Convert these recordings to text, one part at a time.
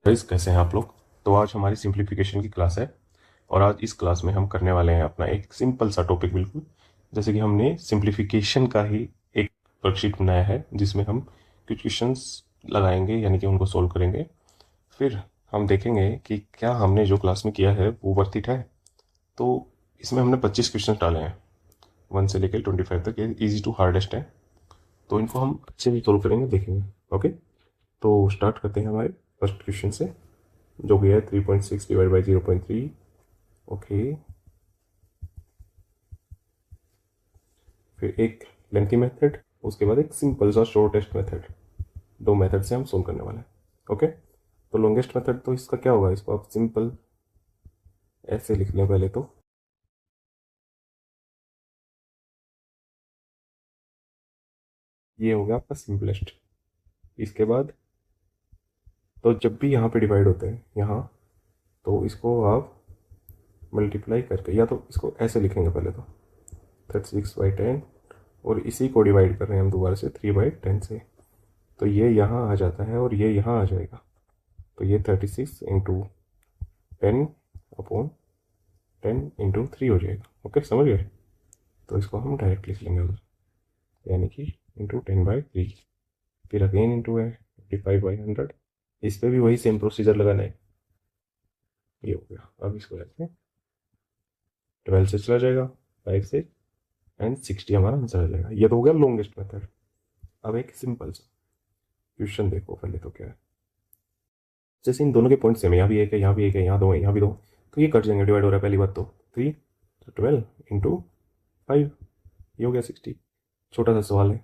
Guys कैसे हैं आप लोग। तो आज हमारी सिंप्लीफिकेशन की क्लास है और आज इस क्लास में हम करने वाले हैं अपना एक सिंपल सा टॉपिक, बिल्कुल जैसे कि हमने सिंप्लीफिकेशन का ही एक वर्कशीट बनाया है जिसमें हम कुछ क्वेश्चंस लगाएंगे यानी कि उनको सोल्व करेंगे। फिर हम देखेंगे कि क्या हमने जो क्लास में किया है वो वर्थ इट है। तो इसमें हमने 25 क्वेश्चन डाले हैं, 1 से लेकर 25 तक। ये ईजी टू हार्डेस्ट है, तो इनको हम अच्छे से सोल्व करेंगे, देखेंगे। ओके, तो स्टार्ट करते हैं हमारे फर्स्ट क्वेश्चन से, जो भी है 3.6 डिवाइड बाई 0.3। ओके, फिर एक लेंथी मेथड, उसके बाद एक सिंपल सा शॉर्टेस्ट मेथड। दो मेथड से हम सोल्व करने वाले हैं। ओके, तो लॉन्गेस्ट मेथड तो इसका क्या होगा, इसको आप सिंपल ऐसे लिख लें पहले तो। ये हो गया आपका सिंपलेस्ट। इसके बाद तो जब भी यहाँ पे डिवाइड होते हैं यहाँ, तो इसको आप मल्टीप्लाई करके, या तो इसको ऐसे लिखेंगे पहले तो 36/10, और इसी को डिवाइड कर रहे हैं हम दोबारा से 3/10 से। तो ये यहाँ आ जाता है और ये यहाँ आ जाएगा। तो ये 36 इंटू 10/10 इंटू 3 हो जाएगा। ओके, समझ गए। तो इसको हम डायरेक्ट लिख लेंगे उधर, यानी कि इंटू 10/3। फिर अगेन इंटू है 55/100। इस पर भी वही सेम प्रोसीजर लगाना है। ये हो गया। अब इसको ऐसे 12 से चला जाएगा, 5 से, एंड 60 हमारा आंसर आ जाएगा। ये तो हो गया लॉन्गेस्ट मेथड। अब एक सिंपल सा क्वेश्चन देखो पहले तो क्या है। जैसे इन दोनों के पॉइंट सेम है, यहाँ भी एक है, यहाँ भी एक है, यहाँ दो है, यहाँ भी दो, तो ये कट जाएंगे। डिवाइड हो रहा है पहली बात तो 3, तो 12 इंटू 5, ये हो गया 60। छोटा सा सवाल है।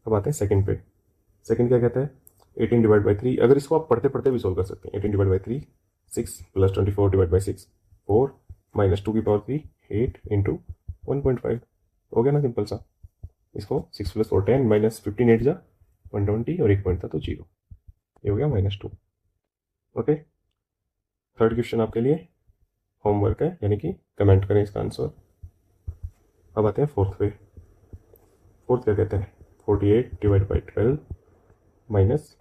अब आते हैं सेकंड पे। सेकंड क्या कहता है, 18/3। अगर इसको आप पढ़ते पढ़ते भी सोल्व कर सकते हैं। 18/3, 6 प्लस 24/6, 4 माइनस 2 की पावर 3, 8 इंटू 1.5। हो गया ना सिंपल सा। इसको 6 प्लस 4 10, माइनस 15 8 जा 120, और एक पॉइंट था तो 0। ये हो गया -2। ओके, थर्ड क्वेश्चन आपके लिए होमवर्क है, यानी कि कमेंट करें इसका आंसर। अब आते हैं फोर्थ पे। फोर्थ क्या कहते हैं, 48/12 माइनस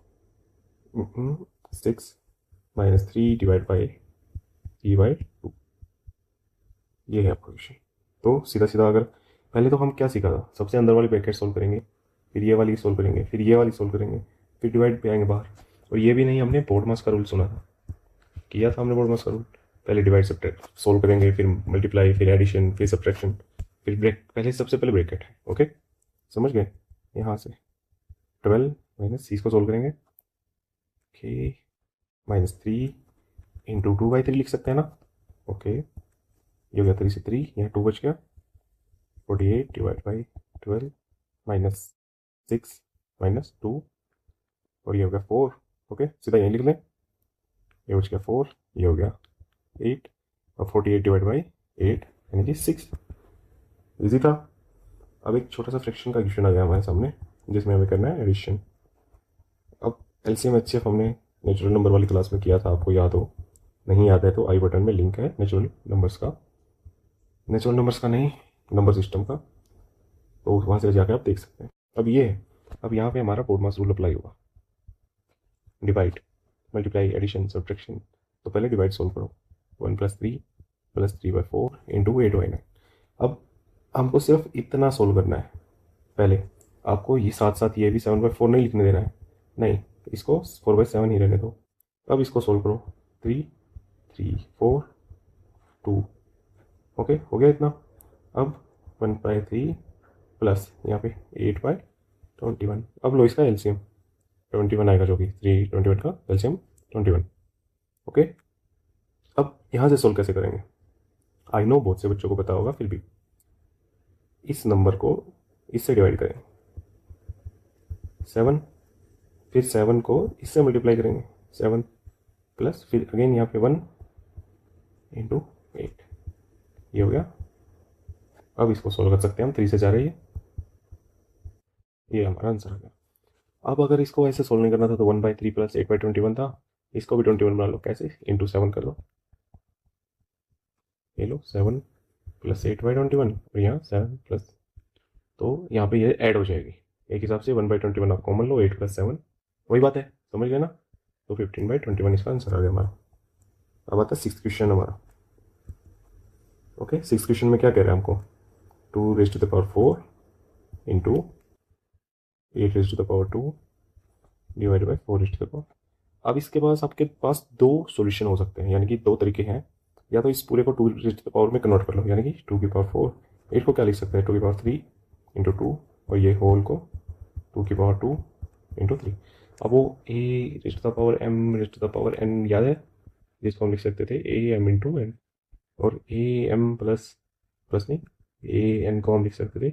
6 माइनस 3/3/2। ये है आपका क्वेश्चन। तो सीधा सीधा अगर पहले तो हम क्या सीखा था, सबसे अंदर वाली ब्रैकेट सोल्व करेंगे, फिर ये वाली सोल्व करेंगे, फिर ये वाली सोल्व करेंगे, फिर डिवाइड पे आएंगे बाहर। और ये भी नहीं, हमने बोर्ड मास का रूल सुना था, किया था हमने बोर्ड मास का रूल। पहले डिवाइड सब्ट्रैक्ट सोल्व करेंगे, फिर मल्टीप्लाई, फिर एडिशन, फिर सब्ट्रैक्शन, फिर ब्रेक। पहले सबसे पहले ब्रैकेट है। ओके, समझ गए। यहाँ से 12 माइनस सी को सोल्व करेंगे। ओके, -3 इंटू 2/3 लिख सकते हैं ना। ओके, ये हो गया 3 से 3, यहाँ 2 बच गया। 48/12 माइनस 6 -2, और ये हो गया 4। ओके, सीधा यहीं लिख लें। ये बच गया 4, ये हो गया 8, और 48/8 यानी कि 6। इजी था। अब एक छोटा सा फ्रैक्शन का क्वेश्चन आ गया हमारे सामने, जिसमें हमें करना है एडिशन। अब एलसीएम एचसीएफ हमने नेचुरल नंबर वाली क्लास में किया था, आपको याद हो। नहीं याद है तो आई बटन में लिंक है नेचुरल नंबर्स का, नेचुरल नंबर्स का नहीं, नंबर सिस्टम का, तो वहाँ से जाकर आप देख सकते हैं। अब ये है, अब यहाँ पे हमारा बोर्ड मास रूल अप्लाई होगा। Divide, multiply, addition, subtraction. तो पहले डिवाइड सोल्व करो। 1 + 3 + 3/4 इंटू 8/9। अब हमको सिर्फ इतना सोल्व करना है। पहले आपको ये साथ साथ ये भी 7/4 नहीं लिखने देना है, नहीं, इसको 4/7 ही रहने दो। अब इसको सोल्व करो। 3 3 4 2। ओके, हो गया इतना। अब 1/3 प्लस यहाँ पे 8/21। अब लो इसका एलसीएम, 21 आएगा, जो कि 3 21 का एलसीएम 21। ओके, अब यहाँ से सोल्व कैसे करेंगे। आई नो बहुत से बच्चों को पता होगा, फिर भी इस नंबर को इससे डिवाइड करें 7, फिर 7 को इससे मल्टीप्लाई करेंगे 7, प्लस फिर अगेन यहाँ पे 1 इंटू 8। ये हो गया। अब इसको सोल्व कर सकते हैं हम, 3 से जा रही है, ये हमारा आंसर आ गया। अब अगर इसको ऐसे सोल्व नहीं करना था तो 1/3 प्लस 8/21 था, इसको भी 21 बना लो। कैसे, इंटू 7 कर दो। ये लो 7 प्लस 8/21, और यहाँ 7 प्लस, तो यहाँ पे ये ऐड हो जाएगी। एक हिसाब से 1/21 आप कॉमन लो, 8 + 7 वही बात है, समझ गए ना। तो 15/21 इसका आंसर आ गया हमारा। अब आता है सिक्स क्वेश्चन हमारा। ओके, सिक्स क्वेश्चन में क्या कह रहे हैं हमको, 2⁴ इंटू 8⁴ डिवाइड बाई 4⁴। अब इसके पास आपके पास दो सॉल्यूशन हो सकते हैं, यानी कि दो तरीके हैं। या तो इस पूरे को 2 में कन्वर्ट कर लो, यानी कि 2⁴ 8 को क्या लिख सकते हैं 2⁴ इंटू 2, और ये होल को 2⁴ इंटू 3। अब वो a⁴m⁴n याद है, जिसको हम लिख सकते थे am इंटू एन, और am प्लस प्लस नहीं, an को हम लिख सकते थे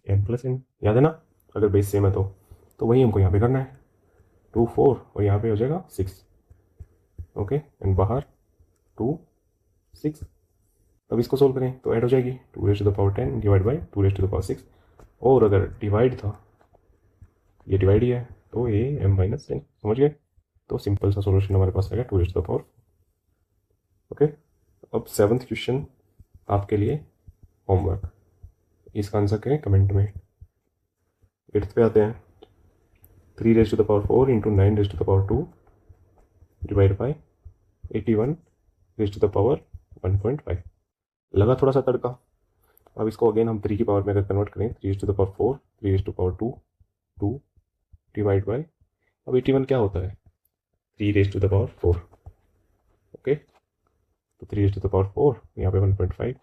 am+n, याद है ना, अगर बेस सेम है तो वही हमको यहाँ पे करना है, 2 4 और यहाँ पे हो जाएगा 6। ओके, एंड बाहर 2 6। अब इसको सोल्व करें तो ऐड हो जाएगी 2⁻10 डिवाइड बाई 2⁻6, और अगर डिवाइड था, ये डिवाइड ही है, तो ये m-n, समझ गए। तो सिंपल सा सॉल्यूशन हमारे पास आएगा 2⁻4। ओके, अब सेवन्थ क्वेश्चन आपके लिए होमवर्क, इसका आंसर करें कमेंट में। एट्थ पे आते हैं, 3⁴ इंटू 9⁻2 डिवाइड बाई 81⁻1.5। लगा थोड़ा सा तड़का। अब इसको अगेन हम 3 की पावर में अगर कन्वर्ट करें, 3⁴ 3⁴2 2 डिवाइड बाई, अब 81 क्या होता है 3⁴। ओके, तो 3⁴ यहाँ पे 1.5।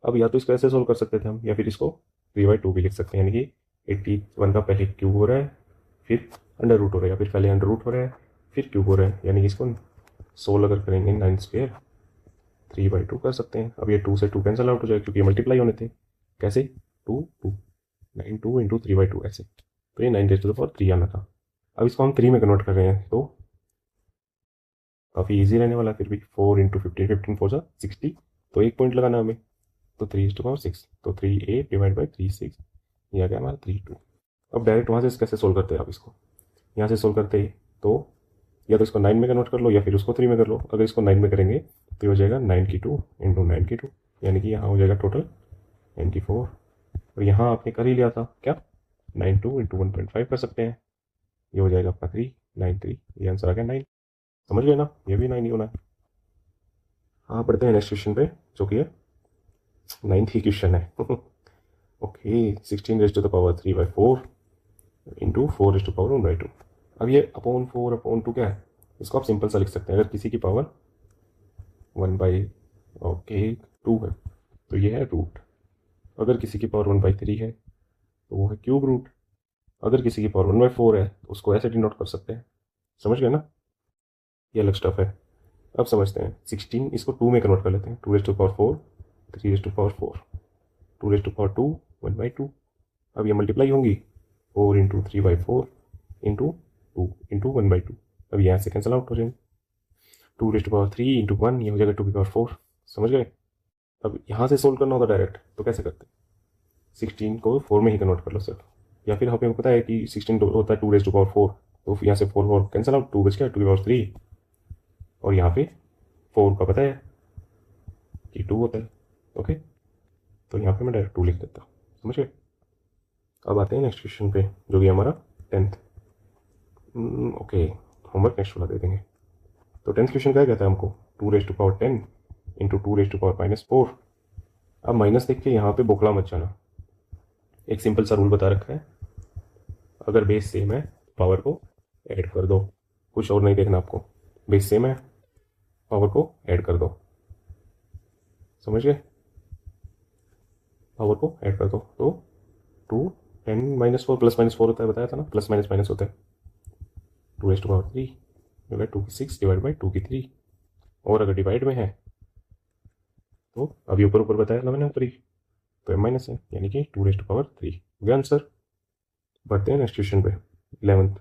अब या तो इसको ऐसे सोल्व कर सकते थे हम, या फिर इसको 3/2 भी लिख सकते हैं, यानी कि 81 का पहले क्यूब हो रहा है, फिर अंडर रूट हो रहा है, या फिर पहले अंडर रूट हो रहा है फिर क्यूब हो रहा है, यानी कि इसको 16 अगर करेंगे 9² 3/2 कर सकते हैं। अब ये 2 से 2 कैंसिल आउट हो जाएगा, क्योंकि मल्टीप्लाई होने थे। कैसे 2 2 9 2 इंटू 3/2 ऐसे, तो ये 9⁻3 आना था। अब इसको हम 3 में कन्वर्ट कर रहे हैं, तो काफ़ी ईजी रहने वाला। फिर भी 4 इंटू 15 15 4 जा 60, तो एक पॉइंट लगाना हमें, तो 3⁻6, तो 3 8 डिवाइड बाई 3 6, ये आ गया हमारा 3 2। अब डायरेक्ट वहाँ से कैसे सोल्व करते हैं आप इसको, यहाँ से सोल्व करते ही तो या तो इसको 9 में कन्वर्ट कर लो, या फिर उसको 3 में कर लो। अगर इसको 9 में करेंगे तो ये हो जाएगा 9 की 2 इंटू 9 की 2, यानी कि यहाँ हो जाएगा टोटल 94। और यहाँ आपने कर ही लिया था क्या, 92 इंटू 1.5 कर सकते हैं, ये हो जाएगा आपका 393, ये आंसर आ गया 9। समझ गए ना, ये भी 9 ही होना है। हाँ, पढ़ते हैं नेक्स्ट क्वेश्चन पे, जो कि है 9th ही क्वेश्चन है। Okay, 16⁻3/4 into 4⁻1/2। अब ये अपॉन 4 अपॉन 2 क्या है, इसको आप सिंपल सा लिख सकते हैं। अगर किसी की पावर 1/2 है तो ये है रूट, अगर किसी की पावर 1/3 है तो वो है क्यूब रूट, अगर किसी की पावर 1/4 है तो उसको ऐसे डिनोट कर सकते हैं। समझ गए ना, ये अलग स्टफ है। अब समझते हैं 16, इसको 2 में कन्वर्ट कर लेते हैं, 2⁻4 3⁻4 2⁻2 1/2। अब ये मल्टीप्लाई होंगी, 4 इंटू 3/4 इंटू 2 इंटू 1/2। अब यहाँ से कैंसिल आउट हो जाएंगे, 2⁻3 इंटू 1, ये हो जाएगा 2⁻4। समझ गए। अब यहाँ से सोल्व करना होता डायरेक्ट, तो कैसे करते हैं, 16 को 4 में ही कन्वर्ट कर लो सिर्फ, या फिर हमें पता है कि 16 होता है 2⁻4, तो यहाँ से 4 कैंसिल आउट, 2 बच गया 2⁻3, और यहाँ पे 4 का पता है कि 2 होता है। ओके, तो यहाँ पे मैं डायरेक्ट 2 लिख देता हूँ। समझ गए। अब आते हैं नेक्स्ट क्वेश्चन पे, जो कि हमारा 10th। ओके, होमवर्क नेक्स्ट वाला दे देंगे। तो 10th क्वेश्चन क्या कहता है हमको, 2⁻10 इंटू 2⁻⁻4। अब माइनस देख के यहाँ पे बोखला मत जाना, एक सिंपल सा रूल बता रखा है, अगर बेस सेम है पावर को ऐड कर दो, कुछ और नहीं देखना आपको। बेस सेम है, पावर को ऐड कर दो। समझ गए, पावर को ऐड कर दो, तो 2 10 - 4 प्लस माइनस 4 होता है, बताया था ना, प्लस माइनस माइनस होता है। 2⁻3 डिवाइड 2 की 6 डिवाइड बाई 2 की 3, और अगर डिवाइड में है तो अभी ऊपर ऊपर बताया था मैंने ऊपर ही, तो m माइनस है, यानी कि 2⁻3 हो गया आंसर। बढ़ते हैं नेक्स्ट क्वेश्चन पे, 11th।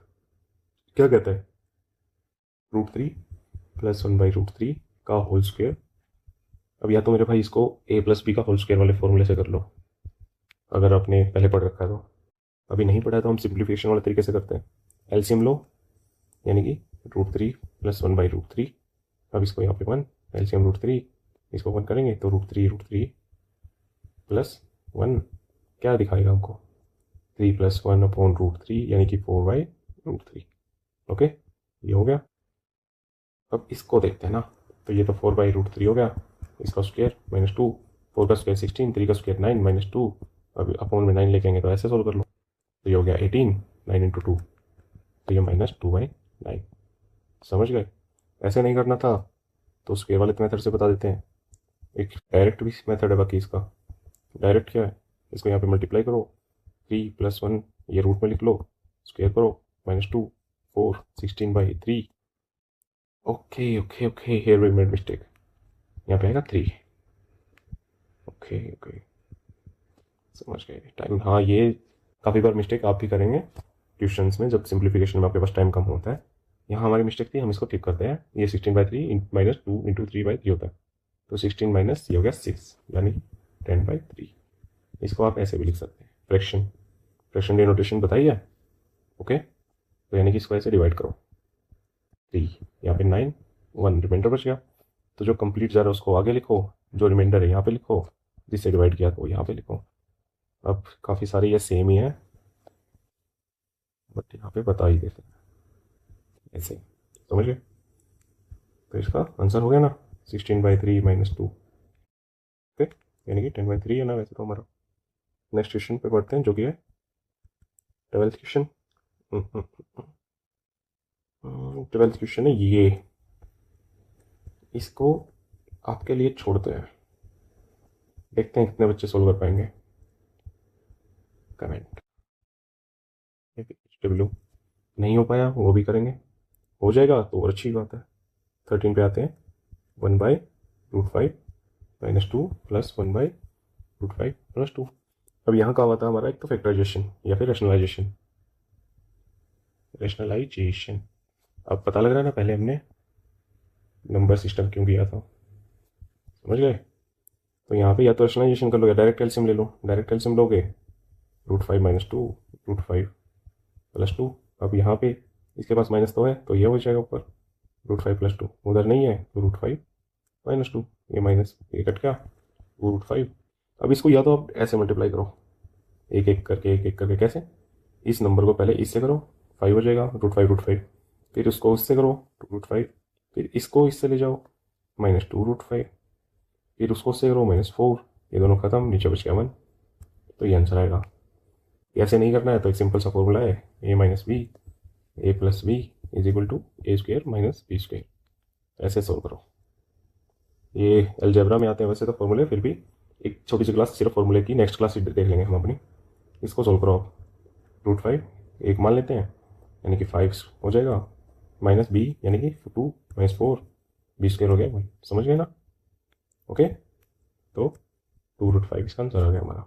क्या कहता है, √3 प्लस 1/√3 का होल स्क्वायर। अब या तो मेरे भाई इसको a प्लस बी का होल स्क्वायर वाले फॉर्मूले से कर लो, अगर आपने पहले पढ़ रखा है तो। अभी नहीं पढ़ा है तो हम सिंप्लीफिकेशन वाले तरीके से करते हैं, एलसीएम लो, यानी कि √3 प्लस 1/√3। अब इसको यहाँ पे 1, एलसीएम √3, इसको 1 करेंगे तो √3 प्लस 1 क्या दिखाएगा हमको, 3 + 1 अपॉन √3, यानी कि 4/√3। ओके, ये हो गया। अब इसको देखते हैं ना, तो ये तो 4/√3 हो गया, इसका स्क्वायर -2, 4 का स्क्वायर 16, 3 का स्क्वायर 9 -2, अब अपॉन में 9 लेके आएंगे तो ऐसे सोल्व कर लो, तो ये हो गया 18, 9 × 2, तो ये -2/9। समझ गए? ऐसे नहीं करना था तो स्क्वायर वाले मेथड से बता देते हैं। एक डायरेक्ट भी मेथड है बाकी इसका। डायरेक्ट क्या है, इसको यहाँ पे मल्टीप्लाई करो, 3 + 1 ये रूट में लिख लो, स्क्वायर करो, -2, 4, 16/3। Okay okay okay, here we made mistake, यहाँ पे आएगा 3। ओके ओके, समझ गए टाइम। हाँ, ये काफ़ी बार मिस्टेक आप भी करेंगे ट्यूशन्स में, जब सिंप्लीफिकेशन में आपके पास टाइम कम होता है। यहाँ हमारी मिस्टेक थी, हम इसको ठीक करते हैं। ये 16/3 -2 × 3/3 होता है, तो 16 माइनस ये हो गया 6, यानी 10/3। इसको आप ऐसे भी लिख सकते हैं, फ्रैक्शन। फ्रैक्शन डिनोटेशन बताइए। ओके, तो यानी कि इसको ऐसे डिवाइड करो, 3, यहाँ पे 9, 1 रिमाइंडर बच गया। तो जो कंप्लीट जा रहा है उसको आगे लिखो, जो रिमाइंडर है यहाँ पे लिखो, जिससे डिवाइड किया तो यहाँ पे लिखो। अब काफ़ी सारे ये सेम ही है, बट यहाँ पे बता ही देते हैं ऐसे। समझ गए? तो इसका आंसर हो गया ना, 16/3 -2। ओके, यानी कि 10/3 है ना वैसे तो हमारा। नेक्स्ट क्वेश्चन पे पढ़ते हैं, जो कि है 12th क्वेश्चन। 12th क्वेश्चन है ये, इसको आपके लिए छोड़ते हैं, देखते हैं कितने बच्चे सोल्व कर पाएंगे। कमेंट। डब्ल्यू नहीं हो पाया वो भी करेंगे, हो जाएगा तो और अच्छी बात है। 13 पे आते हैं, 1/√5 -2 + 1/√5 + 2। अब यहाँ का हुआ था हमारा एक तो फैक्टराइजेशन या फिर रेशनलाइजेशन। रेशनलाइजेशन अब पता लग रहा है ना, पहले हमने नंबर सिस्टम क्यों किया था। समझ गए? तो यहाँ पे या तो रेशनलाइजेशन कर लो या डायरेक्ट एलसीएम ले लो। डायरेक्ट एलसीएम लोगे, √5 - 2 √5 + 2। अब यहाँ पे इसके पास माइनस तो है, तो ये हो जाएगा ऊपर, √5 + 2। उधर नहीं है तो √5 - 2, ये माइनस ये कट गया, 2√5। अब इसको या तो आप ऐसे मल्टीप्लाई करो, एक एक करके, एक एक करके। कैसे? इस नंबर को पहले इससे करो, 5 हो जाएगा, √5 फिर उसको उससे करो, 2√5, फिर इसको इससे ले जाओ, -2√5, फिर उसको उससे करो, -4। ये दोनों खत्म, नीचे बच गया 1, तो ये आंसर आएगा। ऐसे नहीं करना है तो एक सिंपल सा फॉर्मूला है, a - b, a + b = a² - b²। ऐसे सोल्व करो। ये अलजेब्रा में आते हैं वैसे तो फॉर्मूले, फिर भी एक छोटी सी क्लास सिर्फ फॉर्मूले की, नेक्स्ट क्लास देख लेंगे हम अपनी। इसको सोल्व करो आप, √5 एक मान लेते हैं, यानी कि 5 हो जाएगा, -b यानी कि 2 - 4, b² हो गया भाई। समझ गए ना? ओके, तो 2√5 इसका आंसर आ गया हमारा।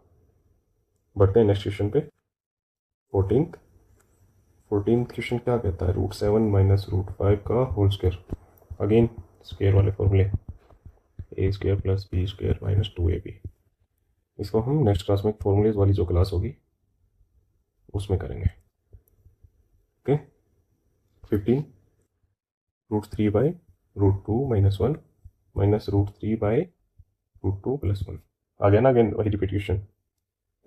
बढ़ते हैं नेक्स्ट क्वेश्चन पे, 14th। 14th क्वेश्चन क्या कहता है, √7 - √5 का होल स्क्वायर। अगेन स्क्वायर वाले फॉर्मूले, a² + b² - 2ab। इसको हम नेक्स्ट क्लास में फॉर्मूलेज वाली जो क्लास होगी उसमें करेंगे। ओके, 15 √3/√2 - 1 -√3/√2 + 1। आ गया ना, अगेन वही रिपीटेशन।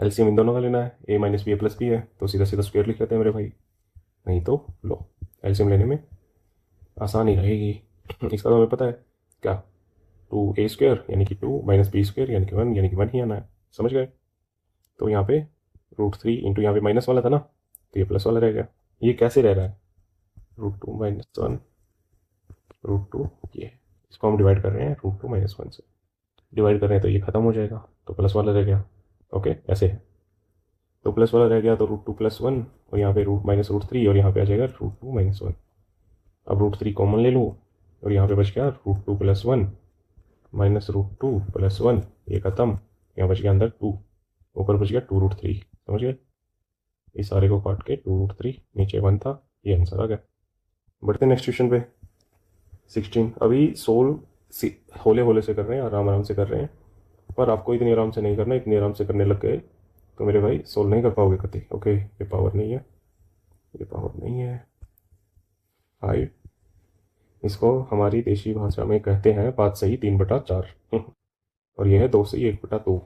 एलसीएम इन दोनों का लेना है, a - b + b है, तो सीधा सीधा स्क्वायर लिख लेते हैं मेरे भाई, नहीं तो लो एलसीएम लेने में आसानी रहेगी। इसका तो हमें पता है क्या, 2a² यानी कि 2 - b² यानी कि 1, यानी कि 1 ही आना है। समझ गए? तो यहाँ पे √3 इंटू यहाँ पे माइनस वाला था ना, तो ये प्लस वाला रह गया। ये कैसे रह रहा है, √2 - 1 √2, ये इसको हम डिवाइड कर रहे हैं √2 - 1 से डिवाइड कर रहे हैं, तो ये खत्म हो जाएगा, तो प्लस वाला रह गया। ओके, ऐसे है, तो प्लस वाला रह गया, तो √2 + 1, और यहाँ पे -√3, और यहाँ पे आ जाएगा √2 - 1। अब √3 कॉमन ले लूँ, और यहाँ पे बच गया √2 + 1 -√2 + 1, ये खत्म, यहाँ बच गया अंदर 2, ऊपर बच गया 2√3। समझ गए? इस सारे को काट के 2√3, नीचे 1 था, ये आंसर आ गया। बढ़ते नेक्स्ट क्वेश्चन पे, 16। अभी सोल्व होले होले से कर रहे हैं, आराम आराम से कर रहे हैं, पर आपको इतनी आराम से नहीं करना। इतनी आराम से करने लग गए तो मेरे भाई सोल्व नहीं कर पाओगे कभी। ओके, ये पावर नहीं है, ये पावर नहीं है। 5, इसको हमारी देशी भाषा में कहते हैं 5 से ही 3/4, और यह है 2 से ही 1/2,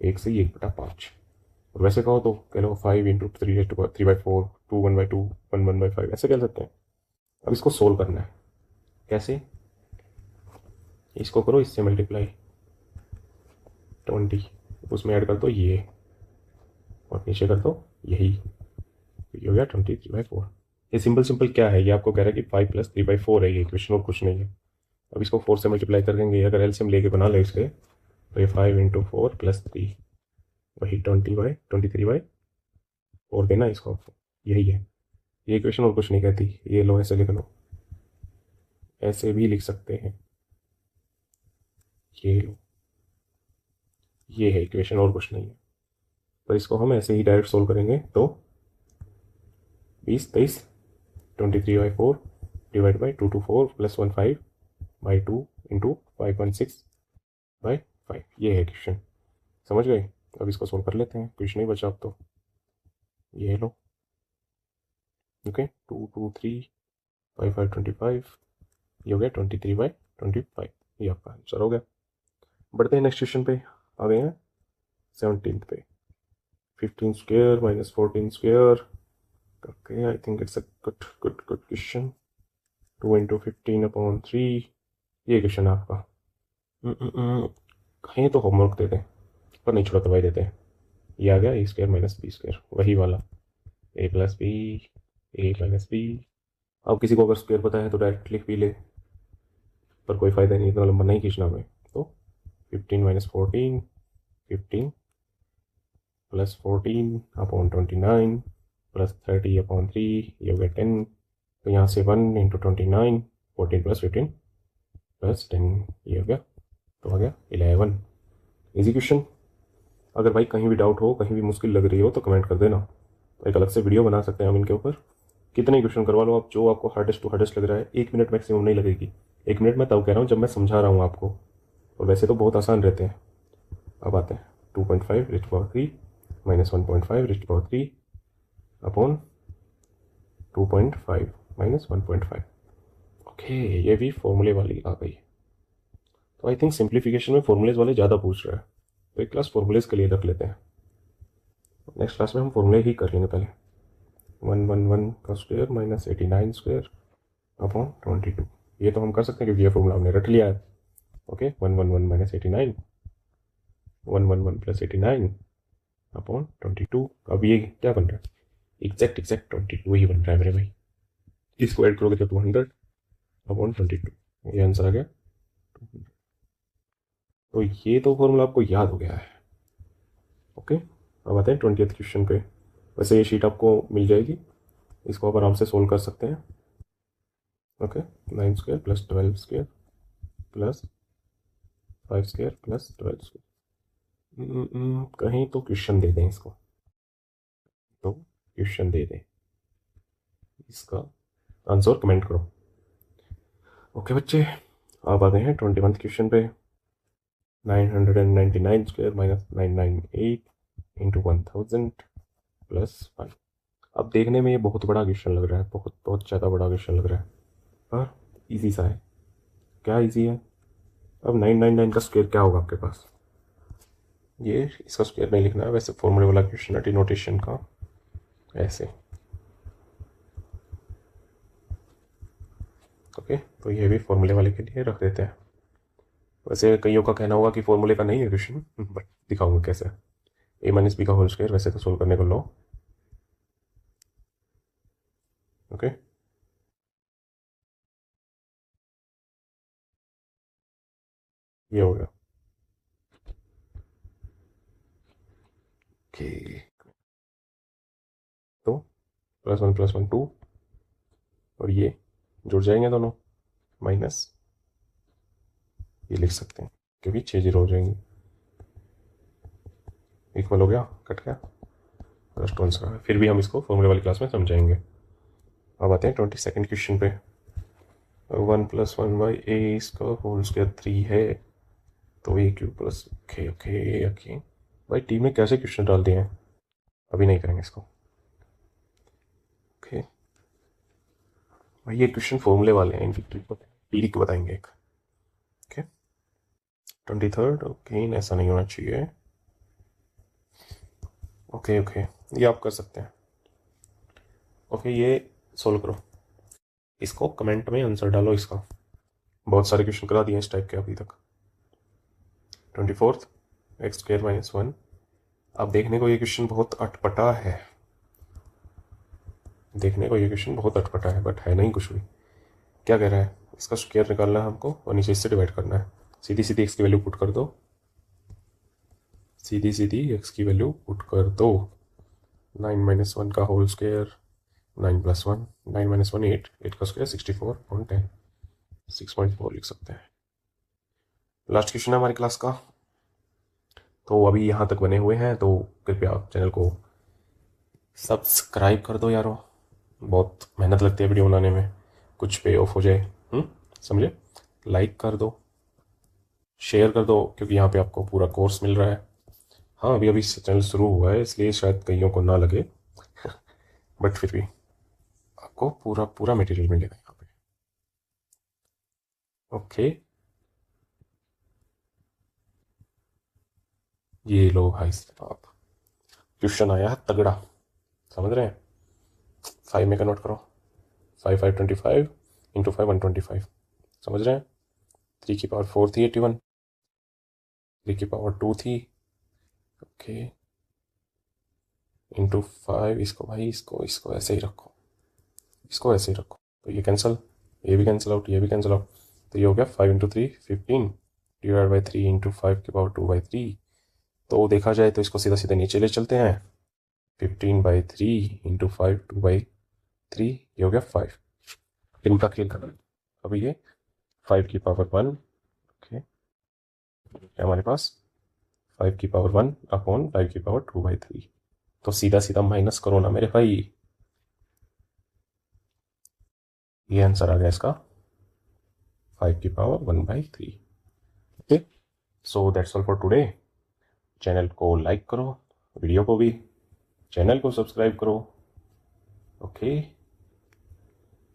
1 से ही 1/5। और वैसे कहो तो कह लो 5 × 3/4, 2 1/2, 1 1/5, ऐसे कह सकते हैं। अब इसको सोल्व करना है, कैसे, इसको करो इससे मल्टीप्लाई 20, उसमें ऐड कर दो ये और नीचे कर दो यही, ये हो गया 23/4। ये सिंपल क्या है, ये आपको कह रहा है कि 5 + 3/4 है ये इक्वेशन और कुछ नहीं है। अब इसको 4 से मल्टीप्लाई कर देंगे, अगर एलसीएम लेके बना ले इसके तो ये 5 × 4 + 3 वही 20/23/4 देना इसको आपको, यही है ये इक्वेशन और कुछ नहीं कहती। ये लो ऐसे लिख लो, ऐसे भी लिख सकते हैं, ये लो ये है इक्वेशन और कुछ नहीं है। पर इसको हम ऐसे ही डायरेक्ट सोल्व करेंगे तो 20 23 23/4 डिवाइड बाई 224 + 15/2 × 516/5, ये है क्वेश्चन। समझ गए? अब इसको सोल्व कर लेते हैं, कुछ नहीं बचा अब तो, ये लो ओके 2 2 3 5 5 25, ये हो गया 23/25, ये आपका आंसर हो गया। बढ़ते हैं नेक्स्ट क्वेश्चन पे, आ गए हैं 17 पे। 15² - 14², okay I think it's a good question. 2 × 15/3, ये क्वेश्चन है आपका। कहीं तो होमवर्क दे दें, पर नहीं छोड़ा दवाई देते हैं। ये आ गया a² - b², वही वाला a + b a - b। अब किसी को अगर स्क्वायर पता है तो डायरेक्ट लिख भी ले, पर कोई फ़ायदा नहीं, इतना लंबा नहीं खींचना हमें। तो 15 - 14, 15 + 14/29 + 30/3, ये हो गया 10। तो यहाँ से 1 × 29, 14 + 15 + 10, ये हो गया, तो आ गया 11। Easy question. अगर भाई कहीं भी डाउट हो, कहीं भी मुश्किल लग रही हो तो कमेंट कर देना, तो एक अलग से वीडियो बना सकते हैं हम इनके ऊपर। कितने क्वेश्चन करवा लो आप, जो आपको हार्डेस्ट टू हार्डेस्ट लग रहा है। 1 मिनट मैक्सिमम नहीं लगेगी, 1 मिनट मैं तब कह रहा हूँ जब मैं समझा रहा हूँ आपको, और वैसे तो बहुत आसान रहते हैं। अब आते हैं 2.5 ⁻³ - 1.5 ⁻³ अपॉन 2.5 - 1.5। ओके, ये भी फॉर्मूले वाली आ गई। तो आई थिंक सिंप्लीफिकेशन में फॉर्मूलेज वाले ज़्यादा पूछ रहे हैं, तो एक क्लास फॉर्मूलेज के लिए रख लेते हैं। नेक्स्ट क्लास में हम फॉर्मूले ही कर लेंगे पहले। 111² - 89² / 22, ये तो हम कर सकते हैं क्योंकि ये फॉर्मूला हमने रट लिया है। ओके 111 - 89, 111 + 89/22। अब ये क्या बन रहा है, एग्जैक्ट 22 ही बन रहा है मेरे भाई। इसको ऐड करोगे तो 200/22, ये आंसर आ गया 200। तो ये तो फॉर्मूला आपको याद हो गया है। ओके, अब आते हैं 20th क्वेश्चन पे। वैसे ये शीट आपको मिल जाएगी, इसको आप आराम से सोल्व कर सकते हैं। ओके 9² + 12² + 5² + 12²। कहीं तो क्वेश्चन दे दें इसको, तो क्वेश्चन दे दें, इसका आंसर कमेंट करो। ओके बच्चे, आप आ गए हैं 21th क्वेश्चन पे। 999² - 998 × 1000 + 1। अब देखने में ये बहुत बड़ा क्वेश्चन लग रहा है, बहुत बहुत ज़्यादा बड़ा क्वेश्चन लग रहा है, पर इजी सा है। क्या इजी है? अब 999 का स्क्वायर क्या होगा आपके पास, ये इसका स्क्वायर नहीं लिखना है, वैसे फॉर्मूले वाला क्वेश्चन है डिनोटेशन का, ऐसे। ओके, तो ये भी फॉर्मूले वाले के लिए रख देते हैं। वैसे कईयों का कहना होगा कि फॉर्मूले का नहीं है क्वेश्चन, बट दिखाऊंगा कैसे। a - b का होल स्क्वायर वैसे तो सोल्व करने को लो। ओके ये हो गया। ओके तो +1 + 1 2, और ये जुड़ जाएंगे दोनों, माइनस ये लिख सकते हैं क्योंकि 6 0 हो जाएंगी, इक्वल हो गया, कट गया, फर्स्ट आंसर है। फिर भी हम इसको फॉर्मूले वाली क्लास में समझाएंगे। अब आते हैं 22nd क्वेश्चन पे। 1 + 1/a इसका होल स्क्वायर 3 है, तो a³ plus, okay okay okay भाई टीम ने कैसे क्वेश्चन डाल दिए हैं, अभी नहीं करेंगे इसको। ओके भाई ये क्वेश्चन फॉर्मूले वाले हैं, इनकी ट्रिक बताएंगे एक। ओके 23rd, ओके ऐसा नहीं होना चाहिए। ओके ओके ये आप कर सकते हैं। ओके ये सोल्व करो, इसको कमेंट में आंसर डालो इसका। बहुत सारे क्वेश्चन करा दिए इस टाइप के अभी तक। 24 एक्स स्क्वायर माइनस 1। अब देखने को ये क्वेश्चन बहुत अटपटा है, देखने को ये क्वेश्चन बहुत अटपटा है, बट है नहीं कुछ भी। क्या कह रहा है, इसका स्क्वायर निकालना है हमको और नीचे इससे डिवाइड करना है। सीधी सीधी एक्स की वैल्यू पुट कर दो, सीधी सीधी एक्स की वैल्यू पुट कर दो। 9 माइनस 1 का होल स्क्वायर, 9 प्लस 1, 9 माइनस 1 8, 8 का स्क्वायर 64 और 10, 6.4 लिख सकते हैं। लास्ट क्वेश्चन है हमारी क्लास का। तो अभी यहाँ तक बने हुए हैं तो कृपया चैनल को सब्सक्राइब कर दो यारो, बहुत मेहनत लगती है वीडियो बनाने में, कुछ पे ऑफ हो जाए, समझे। लाइक कर दो, शेयर कर दो, क्योंकि यहाँ पे आपको पूरा कोर्स मिल रहा है। हाँ अभी अभी चैनल शुरू हुआ है इसलिए शायद कईयों को ना लगे बट फिर भी आपको पूरा पूरा मटेरियल मिलेगा यहाँ पे। ओके, ये लो भाई साहब, क्वेश्चन आया है तगड़ा, समझ रहे हैं। 5 में कन्वर्ट करो, 5 5 25 इंटू 5 125, समझ रहे हैं। 3 की पावर 4 थी 81, 3 की पावर 2 थी, ओके, इंटू 5, इसको भाई इसको इसको ऐसे ही रखो, इसको ऐसे ही रखो, तो ये कैंसिल, ये भी कैंसिल आउट, ये भी कैंसिल आउट, तो ये हो गया 5 इंटू 3 15 डिवाइड बाई 3 इंटू 5 की पावर 2/3। तो देखा जाए तो इसको सीधा सीधा नीचे ले चलते हैं, 15/3 इंटू 5 2/3, ये हो गया 5। इनका खेल खत्म। अभी ये 5 की पावर 1, ओके, हमारे पास 5 की पावर 1 अपॉन 5 की पावर 2/3। तो सीधा सीधा माइनस करो ना मेरे भाई, ये आंसर आ गया इसका 5 की power 1/3। Okay, so that's all for today. Channel को लाइक करो, वीडियो को भी, चैनल को सब्सक्राइब करो। ओके,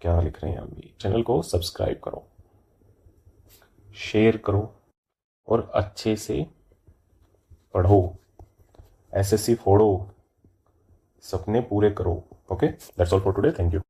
क्या लिख रहे हैं अभी, चैनल को सब्सक्राइब करो, शेयर करो और अच्छे से पढ़ो, एसएससी फोड़ो, सपने पूरे करो। Okay, that's all for today, thank you.